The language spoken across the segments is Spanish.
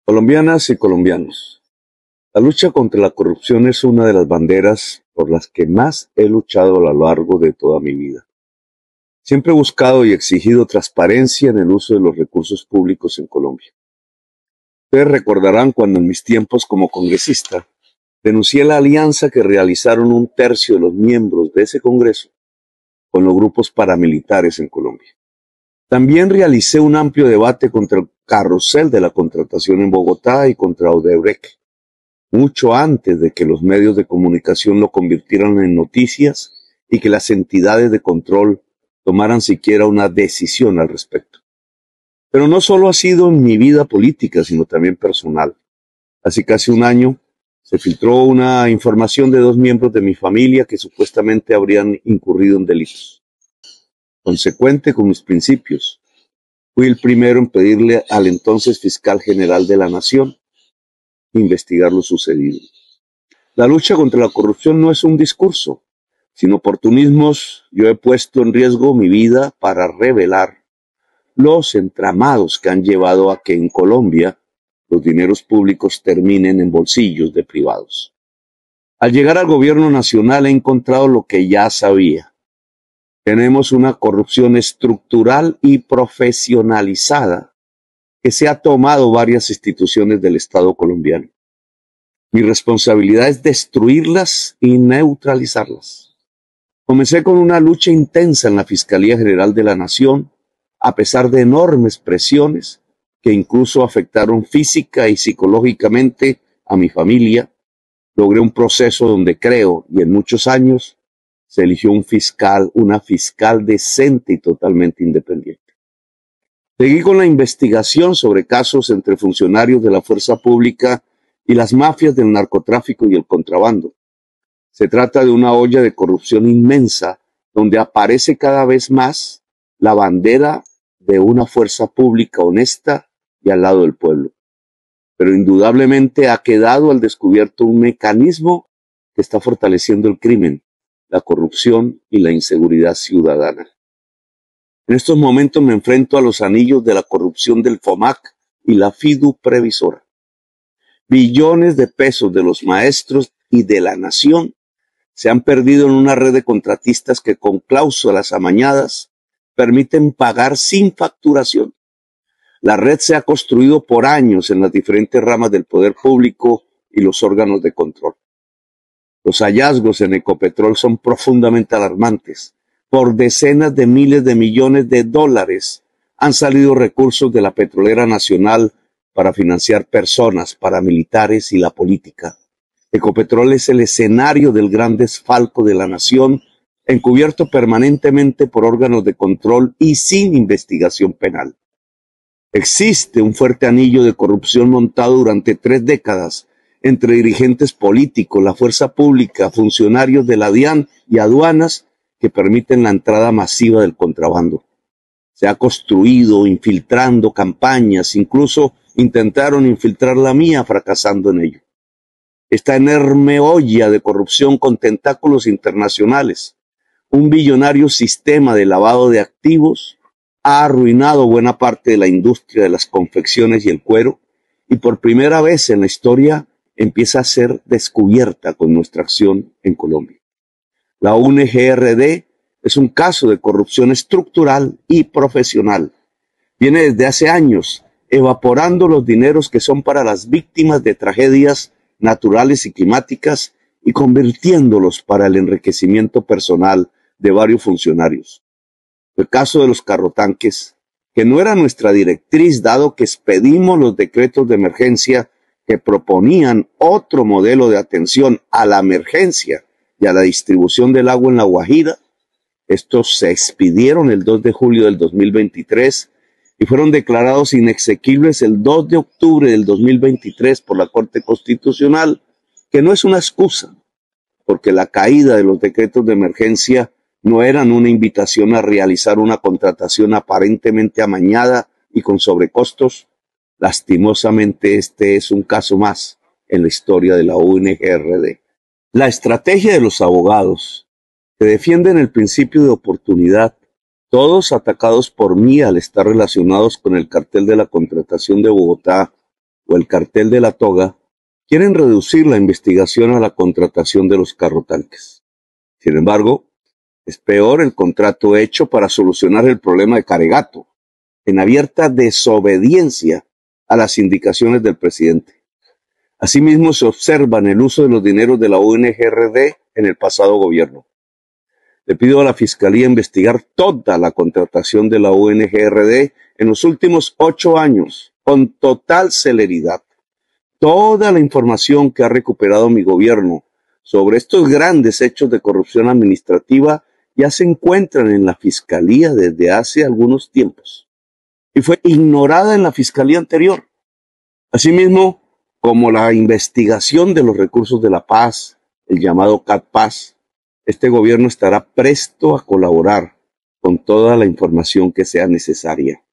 Colombianas y colombianos, la lucha contra la corrupción es una de las banderas por las que más he luchado a lo largo de toda mi vida. Siempre he buscado y exigido transparencia en el uso de los recursos públicos en Colombia. Ustedes recordarán cuando en mis tiempos como congresista denuncié la alianza que realizaron un tercio de los miembros de ese Congreso con los grupos paramilitares en Colombia. También realicé un amplio debate contra el carrusel de la contratación en Bogotá y contra Odebrecht, mucho antes de que los medios de comunicación lo convirtieran en noticias y que las entidades de control tomaran siquiera una decisión al respecto. Pero no solo ha sido en mi vida política, sino también personal. Hace casi un año se filtró una información de 2 miembros de mi familia que supuestamente habrían incurrido en delitos. Consecuente con mis principios, fui el primero en pedirle al entonces fiscal general de la Nación investigar lo sucedido. La lucha contra la corrupción no es un discurso, sin oportunismos. Yo he puesto en riesgo mi vida para revelar los entramados que han llevado a que en Colombia los dineros públicos terminen en bolsillos de privados. Al llegar al gobierno nacional he encontrado lo que ya sabía. Tenemos una corrupción estructural y profesionalizada que se ha tomado varias instituciones del Estado colombiano. Mi responsabilidad es destruirlas y neutralizarlas. Comencé con una lucha intensa en la Fiscalía General de la Nación, a pesar de enormes presiones que incluso afectaron física y psicológicamente a mi familia. Logré un proceso donde creo, y en muchos años, se eligió una fiscal decente y totalmente independiente. Seguí con la investigación sobre casos entre funcionarios de la fuerza pública y las mafias del narcotráfico y el contrabando. Se trata de una olla de corrupción inmensa donde aparece cada vez más la bandera de una fuerza pública honesta y al lado del pueblo. Pero indudablemente ha quedado al descubierto un mecanismo que está fortaleciendo el crimen, la corrupción y la inseguridad ciudadana. En estos momentos me enfrento a los anillos de la corrupción del FOMAC y la FIDU previsora. Billones de pesos de los maestros y de la nación se han perdido en una red de contratistas que con cláusulas amañadas permiten pagar sin facturación. La red se ha construido por años en las diferentes ramas del poder público y los órganos de control. Los hallazgos en Ecopetrol son profundamente alarmantes. Por decenas de miles de millones de dólares han salido recursos de la petrolera nacional para financiar personas, paramilitares y la política. Ecopetrol es el escenario del gran desfalco de la nación, encubierto permanentemente por órganos de control y sin investigación penal. Existe un fuerte anillo de corrupción montado durante 3 décadas entre dirigentes políticos, la fuerza pública, funcionarios de la DIAN y aduanas que permiten la entrada masiva del contrabando. Se ha construido infiltrando campañas, incluso intentaron infiltrar la mía fracasando en ello. Esta enorme olla de corrupción con tentáculos internacionales, un billonario sistema de lavado de activos, ha arruinado buena parte de la industria de las confecciones y el cuero, y por primera vez en la historia empieza a ser descubierta con nuestra acción en Colombia. La UNGRD es un caso de corrupción estructural y profesional. Viene desde hace años evaporando los dineros que son para las víctimas de tragedias naturales y climáticas y convirtiéndolos para el enriquecimiento personal de varios funcionarios. El caso de los carrotanques, que no era nuestra directriz dado que expedimos los decretos de emergencia que proponían otro modelo de atención a la emergencia y a la distribución del agua en La Guajira. Estos se expidieron el 2 de julio del 2023 y fueron declarados inexequibles el 2 de octubre del 2023 por la Corte Constitucional, que no es una excusa, porque la caída de los decretos de emergencia no eran una invitación a realizar una contratación aparentemente amañada y con sobrecostos. Lastimosamente, este es un caso más en la historia de la UNGRD. La estrategia de los abogados que defienden el principio de oportunidad, todos atacados por mí al estar relacionados con el cartel de la contratación de Bogotá, o el cartel de la toga quieren reducir la investigación a la contratación de los carrotanques. Sin embargo, es peor el contrato hecho para solucionar el problema de Caregato, en abierta desobediencia a las indicaciones del presidente. Asimismo, se observa en el uso de los dineros de la UNGRD en el pasado gobierno. Le pido a la Fiscalía investigar toda la contratación de la UNGRD en los últimos 8 años, con total celeridad. Toda la información que ha recuperado mi gobierno sobre estos grandes hechos de corrupción administrativa ya se encuentran en la Fiscalía desde hace algunos tiempos y fue ignorada en la Fiscalía anterior. Asimismo, como la investigación de los recursos de la paz, el llamado CATPAS, este gobierno estará presto a colaborar con toda la información que sea necesaria.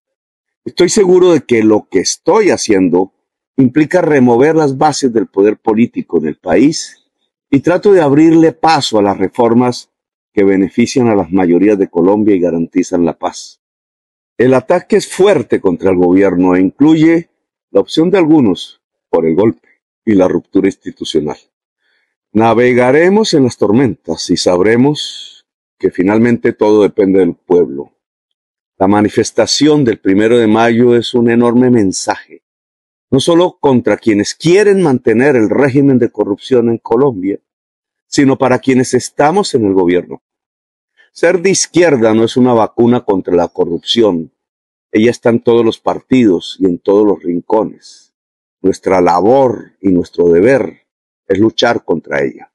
Estoy seguro de que lo que estoy haciendo implica remover las bases del poder político en el país y trato de abrirle paso a las reformas que benefician a las mayorías de Colombia y garantizan la paz. El ataque es fuerte contra el gobierno e incluye la opción de algunos por el golpe y la ruptura institucional. Navegaremos en las tormentas y sabremos que finalmente todo depende del pueblo. La manifestación del 1 de mayo es un enorme mensaje, no solo contra quienes quieren mantener el régimen de corrupción en Colombia, sino para quienes estamos en el gobierno. Ser de izquierda no es una vacuna contra la corrupción. Ella está en todos los partidos y en todos los rincones. Nuestra labor y nuestro deber es luchar contra ella.